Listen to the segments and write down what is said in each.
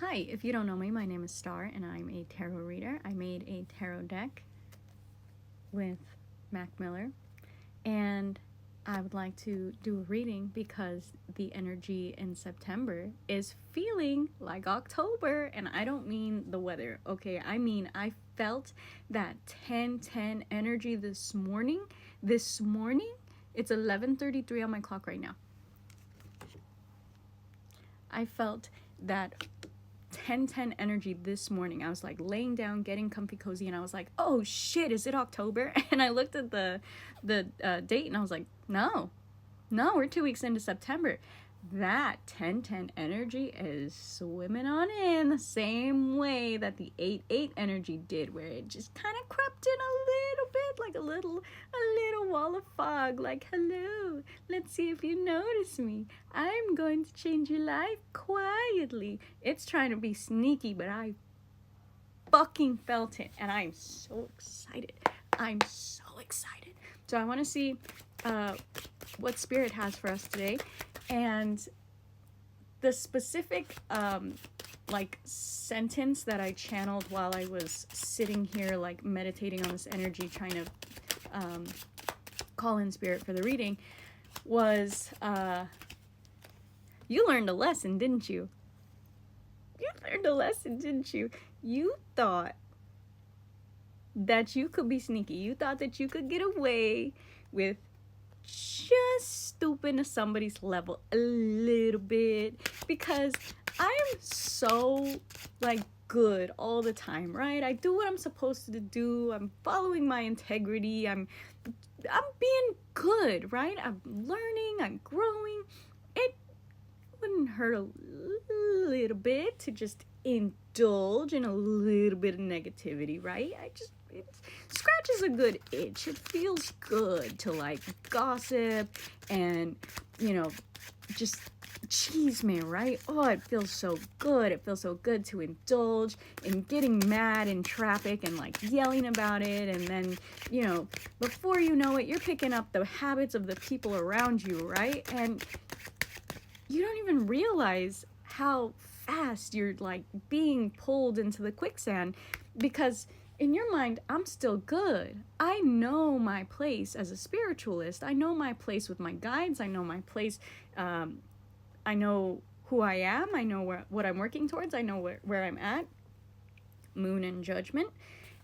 Hi, if you don't know me, my name is Star and I'm a tarot reader. I made a tarot deck with Mac Miller and I would like to do a reading because the energy in September is feeling like October, and I don't mean the weather, okay? I mean I felt that 10-10 energy this morning. It's 11:33 on my clock right now. I felt that 10-10 energy this morning. I was like laying down, getting comfy cozy, and I was like, oh shit, is it October? And I looked at the date and I was like, no, we're 2 weeks into September. That 10-10 energy is swimming on in the same way that the 8-8 energy did, where it just kind of crept in a little bit, like a little wall of fog, like, hello, let's see if you notice me. I'm going to change your life quietly. It's trying to be sneaky, but I fucking felt it, and I'm so excited. So I want to see what Spirit has for us today. And the specific like sentence that I channeled while I was sitting here like meditating on this energy, trying to call in Spirit for the reading, was you learned a lesson, didn't you? You thought that you could be sneaky. You thought that you could get away with just stooping to somebody's level a little bit, because I am so like good all the time, right? I do what I'm supposed to do. I'm following my integrity. I'm being good, right? I'm learning, I'm growing. It wouldn't hurt a little bit to just indulge in a little bit of negativity, right? It scratches a good itch. It feels good to like gossip and, just cheese me, right? Oh, it feels so good. It feels so good to indulge in getting mad in traffic and like yelling about it. And then, before you know it, you're picking up the habits of the people around you, right? And you don't even realize how fast you're like being pulled into the quicksand, because in your mind, I'm still good. I know my place as a spiritualist. I know my place with my guides. I know my place. I know who I am. I know what I'm working towards. I know where I'm at. Moon and Judgment.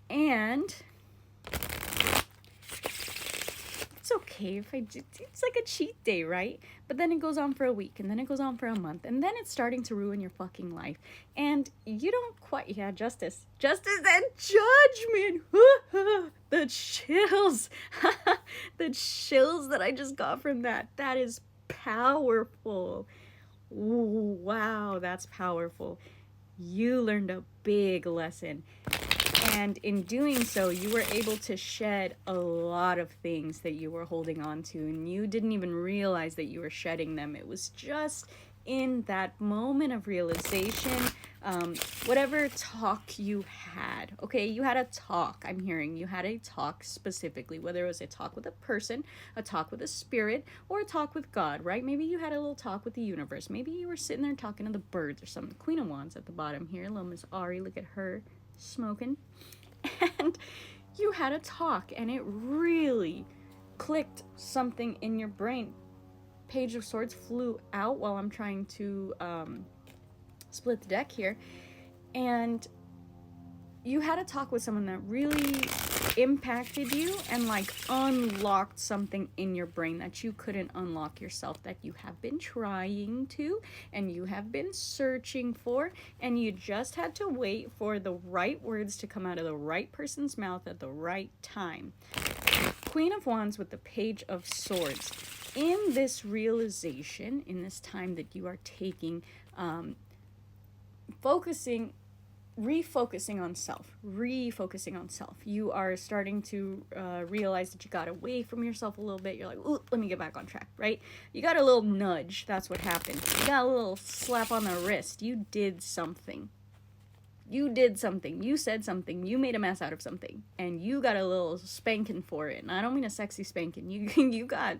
And it's okay if I do. It's like a cheat day, right? But then it goes on for a week, and then it goes on for a month, and then it's starting to ruin your fucking life. And you don't quite, justice and judgment. The chills. The chills that I just got from that. That is powerful. Wow, that's powerful. You learned a big lesson. And in doing so, you were able to shed a lot of things that you were holding on to, and you didn't even realize that you were shedding them. It was just in that moment of realization, whatever talk you had. Okay, you had a talk. I'm hearing you had a talk specifically, whether it was a talk with a person, a talk with a spirit, or a talk with God, right? Maybe you had a little talk with the universe. Maybe you were sitting there talking to the birds or something. Queen of Wands at the bottom here, little Miss Ari, look at her smoking. And you had a talk, and it really clicked something in your brain. Page of Swords flew out while I'm trying to split the deck here, and you had a talk with someone that really impacted you and like unlocked something in your brain that you couldn't unlock yourself, that you have been trying to and you have been searching for, and you just had to wait for the right words to come out of the right person's mouth at the right time. Queen of Wands with the Page of Swords. In this realization, in this time that you are taking, refocusing on self. You are starting to realize that you got away from yourself a little bit. You're like, ooh, let me get back on track, right? You got a little nudge. That's what happened. You got a little slap on the wrist. You did something. You said something. You made a mess out of something, and you got a little spanking for it. And I don't mean a sexy spanking. You got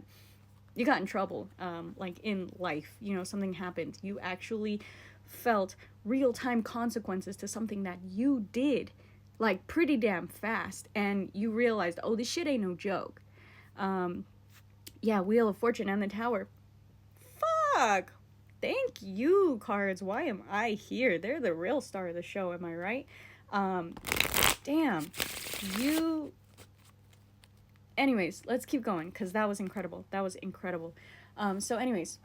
in trouble, like in life. Something happened. You actually felt real-time consequences to something that you did, like, pretty damn fast, and you realized, oh, this shit ain't no joke. Yeah, Wheel of Fortune and the Tower. Fuck! Thank you, cards. Why am I here? They're the real star of the show, am I right? Damn. You... Anyways, let's keep going, because that was incredible. That was incredible. So anyways,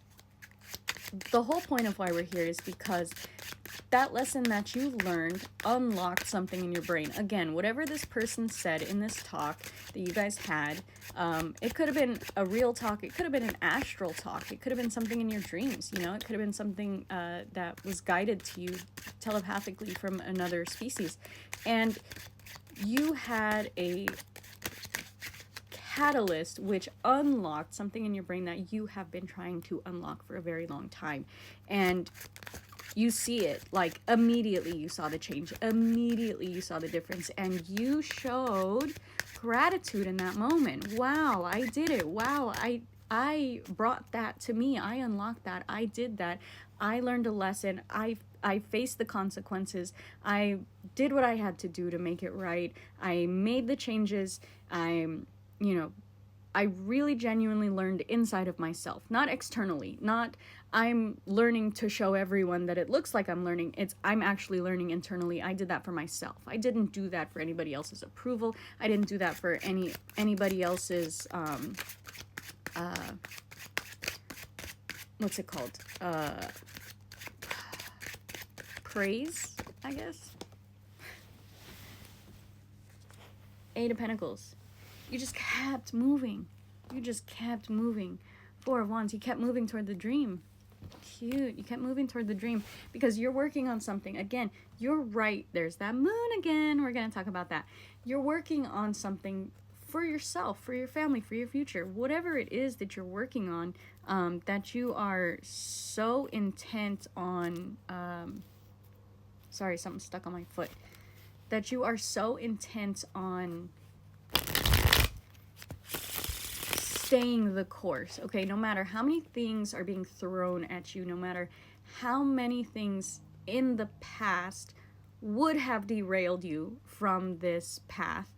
the whole point of why we're here is because that lesson that you learned unlocked something in your brain. Again, whatever this person said in this talk that you guys had, it could have been a real talk, it could have been an astral talk, it could have been something in your dreams, you know, it could have been something that was guided to you telepathically from another species. And you had a catalyst which unlocked something in your brain that you have been trying to unlock for a very long time. And you see it, like, immediately you saw the change, immediately you saw the difference, and you showed gratitude in that moment. Wow, I did it. Wow, I brought that to me. I unlocked that. I did that. I learned a lesson. I faced the consequences. I did what I had to do to make it right. I made the changes. I really genuinely learned inside of myself, not externally, not I'm learning to show everyone that it looks like I'm learning. I'm actually learning internally. I did that for myself. I didn't do that for anybody else's approval. I didn't do that for anybody else's, what's it called? Praise, I guess. Eight of Pentacles. You just kept moving. You just kept moving. Four of Wands. You kept moving toward the dream. Cute. You kept moving toward the dream because you're working on something. Again, you're right. There's that moon again. We're going to talk about that. You're working on something for yourself, for your family, for your future. Whatever it is that you're working on, that you are so intent on... sorry, something stuck on my foot. That you are so intent on staying the course, okay? No matter how many things are being thrown at you, no matter how many things in the past would have derailed you from this path,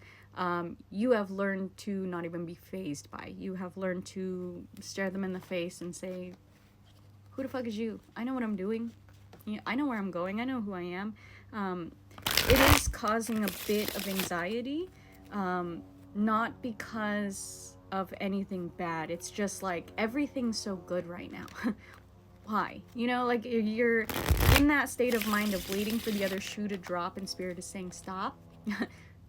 you have learned to not even be fazed by. You have learned to stare them in the face and say, who the fuck is you? I know what I'm doing. I know where I'm going. I know who I am. It is causing a bit of anxiety, not because of anything bad. It's just like everything's so good right now. Why? You know, like you're in that state of mind of waiting for the other shoe to drop, and Spirit is saying stop.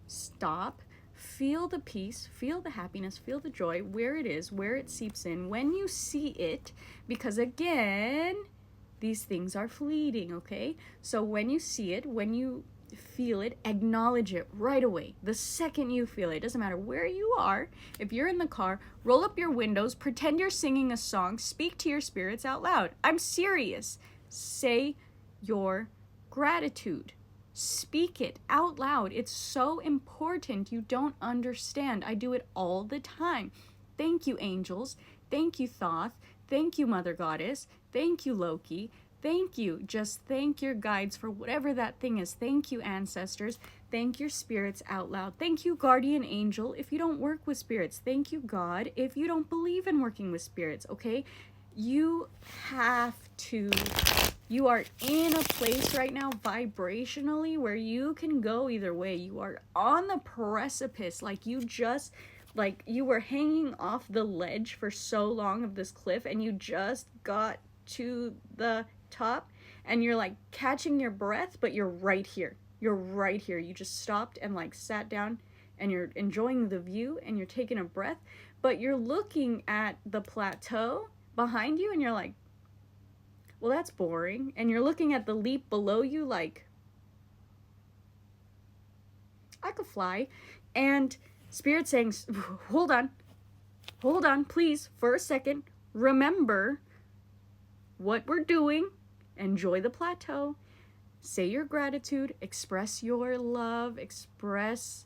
Stop. Feel the peace, feel the happiness, feel the joy where it is, where it seeps in, when you see it, because again, these things are fleeting, okay? So when you see it, when you feel it, acknowledge it right away. The second you feel it, doesn't matter where you are. If you're in the car, roll up your windows, pretend you're singing a song, speak to your spirits out loud. I'm serious. Say your gratitude. Speak it out loud. It's so important. You don't understand. I do it all the time. Thank you, angels. Thank you, Thoth. Thank you, Mother Goddess. Thank you, Loki. Thank you. Just thank your guides for whatever that thing is. Thank you, ancestors. Thank your spirits out loud. Thank you, guardian angel, if you don't work with spirits. Thank you, God, if you don't believe in working with spirits, okay? You have to... You are in a place right now vibrationally where you can go either way. You are on the precipice, like you were hanging off the ledge for so long of this cliff and you just got to the top and you're like catching your breath, but you're right here. You're right here. You just stopped and like sat down and you're enjoying the view and you're taking a breath, but you're looking at the plateau behind you and you're like, well, that's boring. And you're looking at the leap below you like, I could fly. And Spirit saying, hold on, please, for a second. Remember what we're doing. Enjoy the plateau. Say your gratitude. Express your love. Express,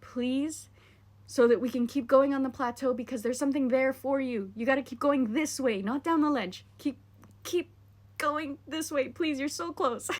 please, so that we can keep going on the plateau because there's something there for you. You got to keep going this way, not down the ledge. Keep going this way. Please, you're so close.